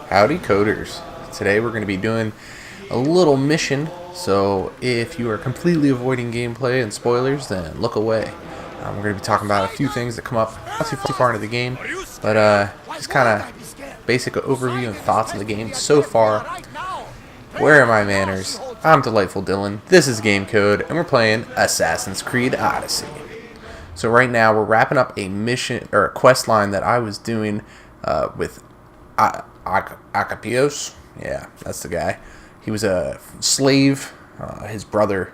Howdy coders. Today we're going to be doing a little mission, so if you are completely avoiding gameplay and spoilers, then look away. We're going to be talking about a few things that come up not too far into the game, but just kind of basic overview and thoughts of the game so far. Where are my manners? I'm Delightful Dylan, this is Game Code, and we're playing Assassin's Creed Odyssey. So right now we're wrapping up a mission, or a quest line that I was doing with Acapios. Yeah, that's the guy. He was a slave. His brother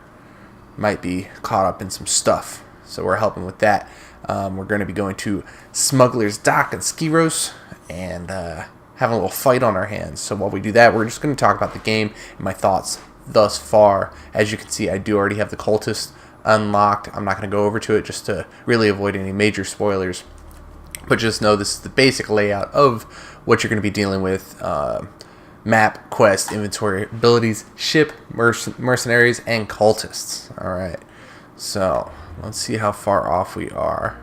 might be caught up in some stuff, so we're helping with that. We're going to be going to Smuggler's Dock in Skyros and having a little fight on our hands. So while we do that, we're just going to talk about the game and my thoughts thus far. As you can see, I do already have the cultist unlocked. I'm not going to go over to it just to really avoid any major spoilers. But just know this is the basic layout of what you're going to be dealing with. Map, quest, inventory, abilities, ship, mercenaries, and cultists. Alright, so let's see how far off we are.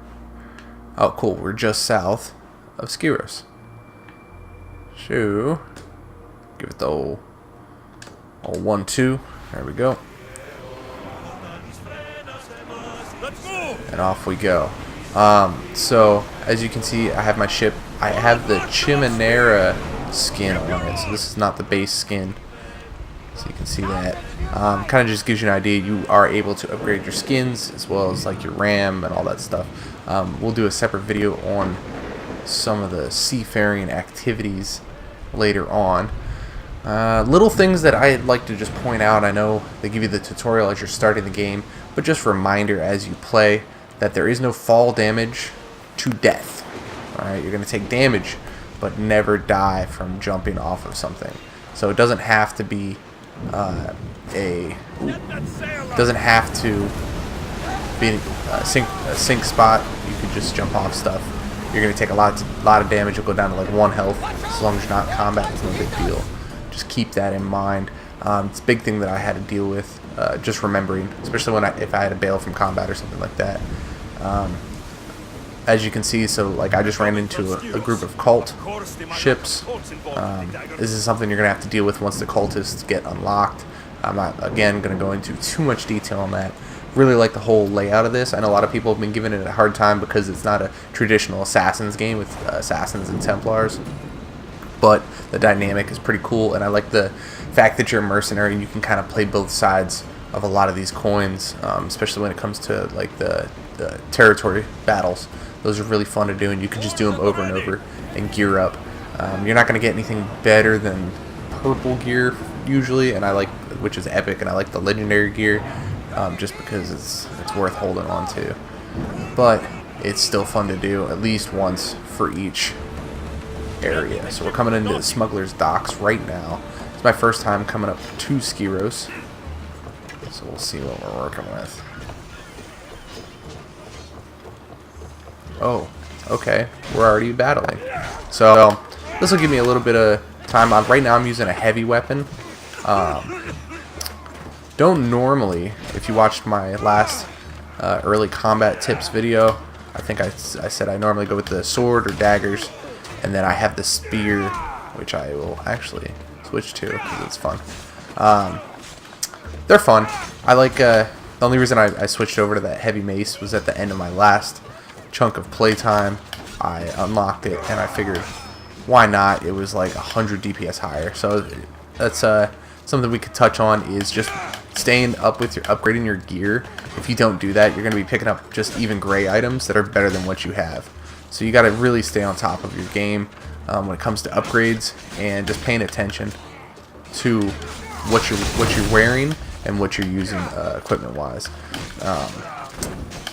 Oh, cool. We're just south of Skyros. Shoo. Give it the old 1-2. There we go. And off we go. So as you can see, I have my ship. I have the Chimenera skin on it, so this is not the base skin. So you can see that. Kind of just gives you an idea. You are able to upgrade your skins as well as like your RAM and all that stuff. We'll do a separate video on some of the seafaring activities later on. Little things that I'd like to just point out. I know they give you the tutorial as you're starting the game, but just a reminder as you play that there is no fall damage to death. Alright, you're going to take damage, but never die from jumping off of something. So it doesn't have to be doesn't have to be a sink spot. You could just jump off stuff. You're going to take a lot of damage. You'll go down to like 1 health. As long as you're not in combat, it's no big deal. Just keep that in mind. It's a big thing that I had to deal with. Just remembering, especially if I had to bail from combat or something like that. As you can see, so like I just ran into a group of cult ships. This is something you're going to have to deal with once the cultists get unlocked. I'm not, again, going to go into too much detail on that. Really like the whole layout of this. I know a lot of people have been giving it a hard time because it's not a traditional Assassins game with Assassins and Templars. But the dynamic is pretty cool, and I like the fact that you're a mercenary and you can kind of play both sides of a lot of these coins, especially when it comes to like the territory battles. Those are really fun to do, and you can just do them over and over and gear up. You're not going to get anything better than purple gear usually, and I like, which is epic, and I like the legendary gear just because it's worth holding on to. But it's still fun to do at least once for each area. So we're coming into the Smuggler's Docks right now. It's my first time coming up to Skyros, so we'll see what we're working with. Oh, okay. We're already battling. So this will give me a little bit of time. Right now I'm using a heavy weapon. Don't normally, if you watched my last early combat tips video, I think I said I normally go with the sword or daggers, and then I have the spear, which I will actually switch to because it's fun. They're fun. I like, the only reason I switched over to that heavy mace was at the end of my last chunk of playtime. I unlocked it and I figured why not. It was like 100 DPS higher, so that's something we could touch on, is just staying up with upgrading your gear. If you don't do that, you're going to be picking up just even gray items that are better than what you have. So you got to really stay on top of your game when it comes to upgrades, and just paying attention to what you're wearing and what you're using equipment wise.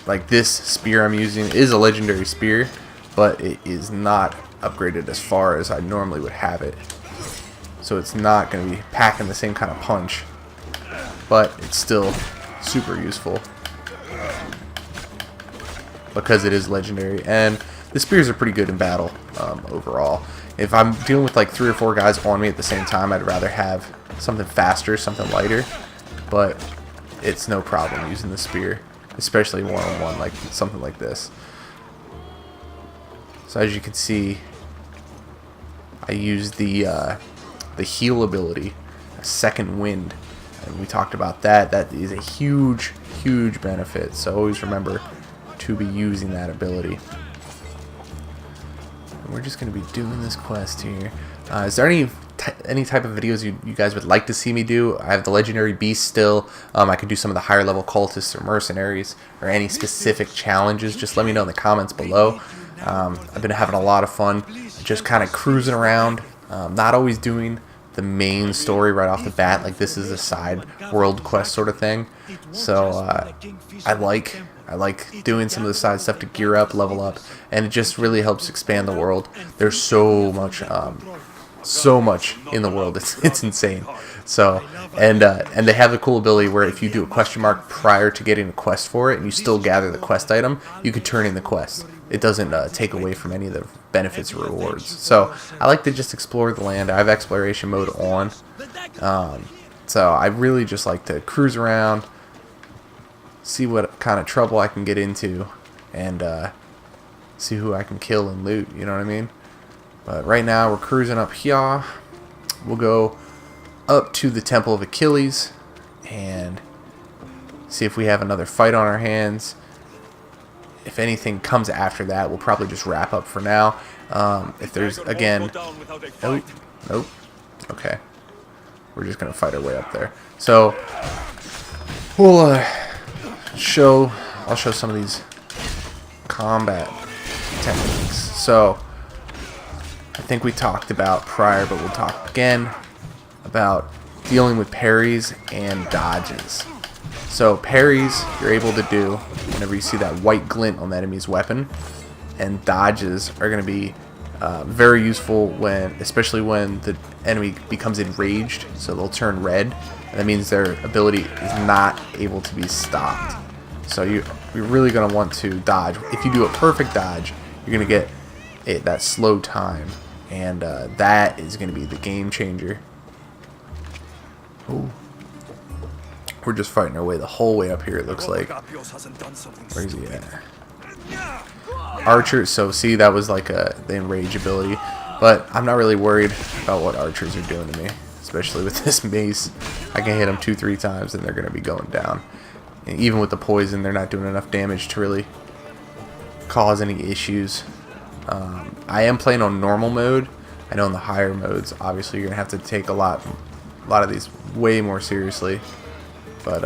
Like this spear I'm using is a legendary spear, but it is not upgraded as far as I normally would have it. So it's not going to be packing the same kind of punch, but it's still super useful because it is legendary. And the spears are pretty good in battle overall. If I'm dealing with like 3 or 4 guys on me at the same time, I'd rather have something faster, something lighter, but it's no problem using the spear, especially one-on-one, like something like this. So as you can see, I use the heal ability, Second Wind, and we talked about that. That is a huge benefit, so always remember to be using that ability. And we're just going to be doing this quest here. Is there any type of videos you guys would like to see me do? I have the legendary beast still. I could do some of the higher level cultists or mercenaries, or any specific challenges. Just let me know in the comments below. I've been having a lot of fun just kind of cruising around, not always doing the main story right off the bat. Like, this is a side world quest sort of thing. So I like doing some of the side stuff to gear up, level up, and it just really helps expand the world. There's so much in the world. It's insane. So and they have the cool ability where if you do a question mark prior to getting a quest for it and you still gather the quest item, you can turn in the quest. It doesn't take away from any of the benefits or rewards. So I like to just explore the land. I have exploration mode on, so I really just like to cruise around, see what kind of trouble I can get into, and see who I can kill and loot. You know what I mean? But right now we're cruising up here. We'll go up to the Temple of Achilles and see if we have another fight on our hands. If anything comes after that, we'll probably just wrap up for now. If there's, again, nope, okay. We're just going to fight our way up there. So, we'll I'll show some of these combat techniques. So, I think we talked about prior, but we'll talk again about dealing with parries and dodges. So parries you're able to do whenever you see that white glint on the enemy's weapon, and dodges are going to be very useful especially when the enemy becomes enraged. So they'll turn red, and that means their ability is not able to be stopped. So you're really going to want to dodge. If you do a perfect dodge, you're going to get that slow time, and that is going to be the game changer. Ooh. We're just fighting our way the whole way up here, it looks like. Where's he at? Archer, so see, that was like the enrage ability. But I'm not really worried about what archers are doing to me, especially with this mace. I can hit them 2-3 times and they're going to be going down. And even with the poison, they're not doing enough damage to really cause any issues. I am playing on normal mode. I know in the higher modes, obviously, you're going to have to take a lot of these way more seriously. But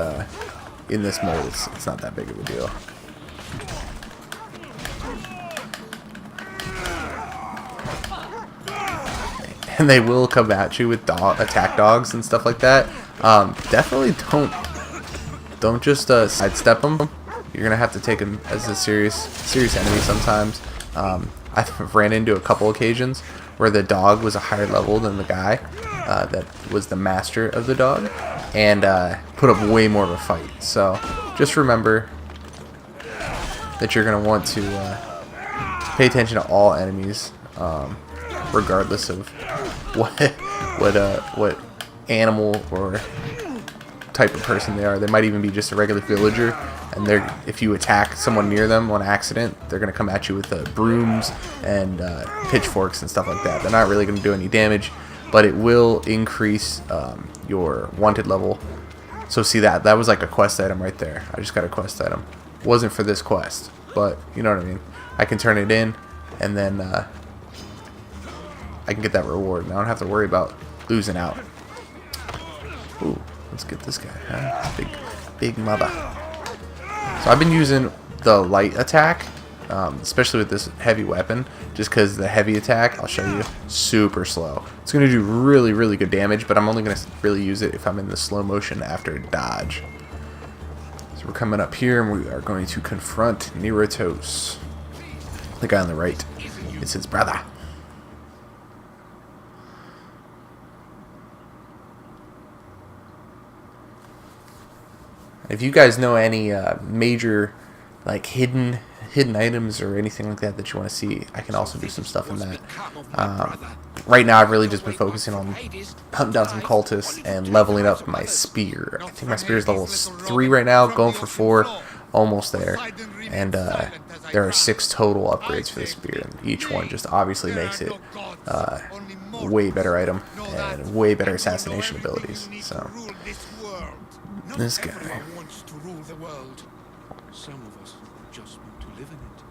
in this mode, it's not that big of a deal. And they will come at you with attack dogs and stuff like that. Definitely don't just sidestep them. You're gonna have to take them as a serious enemy sometimes. I've ran into a couple occasions where the dog was a higher level than the guy that was the master of the dog, and put up way more of a fight. So just remember that you're going to want to pay attention to all enemies, regardless of what animal or type of person they are. They might even be just a regular villager, and if you attack someone near them on accident, they're going to come at you with brooms and pitchforks and stuff like that. They're not really going to do any damage, but it will increase your wanted level. So see, that was like a quest item right there. I just got a quest item. Wasn't for this quest, but you know what I mean. I can turn it in, and then I can get that reward, and I don't have to worry about losing out. Ooh, let's get this guy. Huh? Big mother. So I've been using the light attack, especially with this heavy weapon, just because the heavy attack, I'll show you, super slow. It's going to do really good damage, but I'm only going to really use it if I'm in the slow motion after dodge. So we're coming up here, and we are going to confront Neratos. The guy on the right. It's his brother. If you guys know any major, like, hidden items or anything like that you want to see, I can also do some stuff in that. Right now, I've really just been focusing on hunting down some cultists and leveling up my spear. I think my spear is level 3 right now, going for 4, almost there. And there are 6 total upgrades for the spear, and each one just obviously makes it way better item and way better assassination abilities. So this guy. Some of us just want to live in it.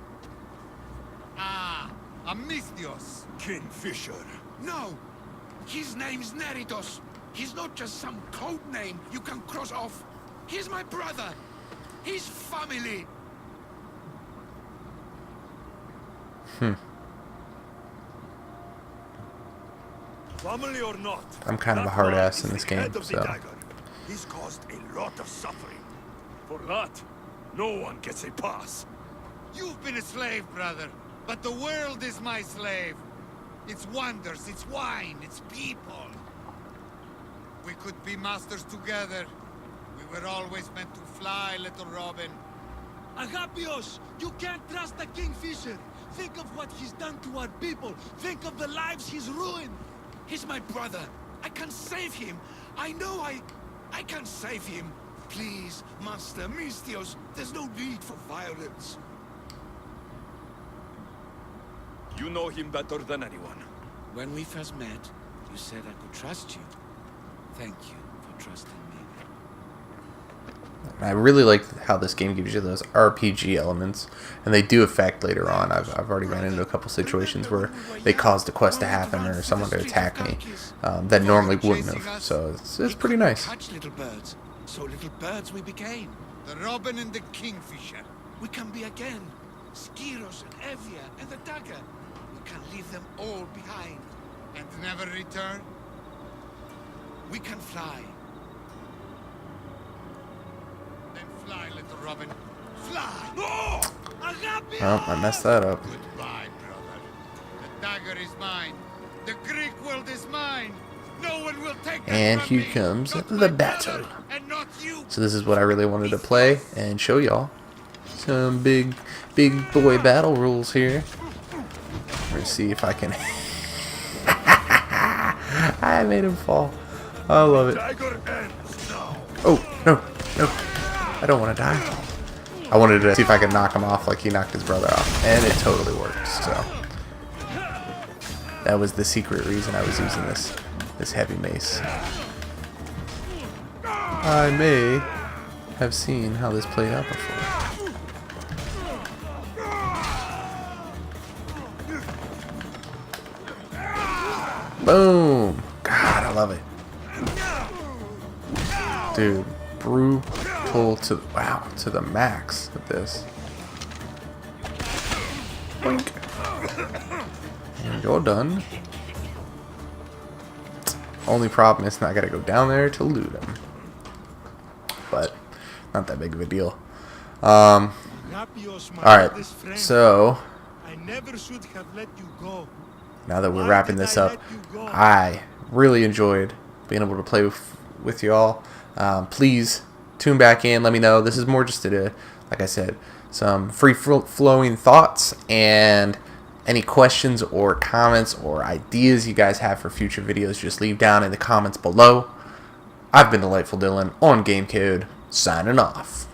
Ah, Amisthios. Kingfisher. No! His name's Neritos. He's not just some code name you can cross off. He's my brother. He's family. Family or not, I'm kind of a hard ass in this game, so. He's caused a lot of suffering. For that, no one gets a pass. You've been a slave, brother, but the world is my slave. Its wonders, its wine, its people. We could be masters together. We were always meant to fly, little Robin. Agapios, you can't trust the Kingfisher. Think of what he's done to our people. Think of the lives he's ruined. He's my brother. I can save him. I know I can save him. Please, Master Misthios, there's no need for violence. You know him better than anyone. When we first met, you said I could trust you. Thank you for trusting me. I really like how this game gives you those RPG elements, and they do affect later on. I've already ran into a couple situations where they caused a quest to happen or someone to attack me that normally wouldn't have. So it's pretty nice. Catch little birds. So little birds we became. The Robin and the Kingfisher. We can be again. Skiros and Evia and the dagger. We can leave them all behind. And never return? We can fly. Then fly, little Robin. Fly! No! Agapios! Oh, I messed that up. Goodbye, brother. The dagger is mine. The Greek world is mine. No one will take that And from here me. comes Not the my battle. brother, and not you. So this is what I really wanted to play and show y'all. Some big boy battle rules here. Let's see if I can. I made him fall. I love it. Oh, no. I don't want to die. I wanted to see if I could knock him off like he knocked his brother off. And it totally worked, so. That was the secret reason I was using this heavy mace. I may have seen how this played out before. Boom! God, I love it. Dude, brutal to the max with this. Boink. And you're done. Only problem is I gotta go down there to loot him. But not that big of a deal. Alright, so I never should have let you go. now that we're wrapping this up, I really enjoyed being able to play with y'all. Please tune back in. Let me know. This is more just like I said, some free-flowing thoughts, and any questions or comments or ideas you guys have for future videos, just leave down in the comments below. I've been Delightful Dylan on GameCode, signing off.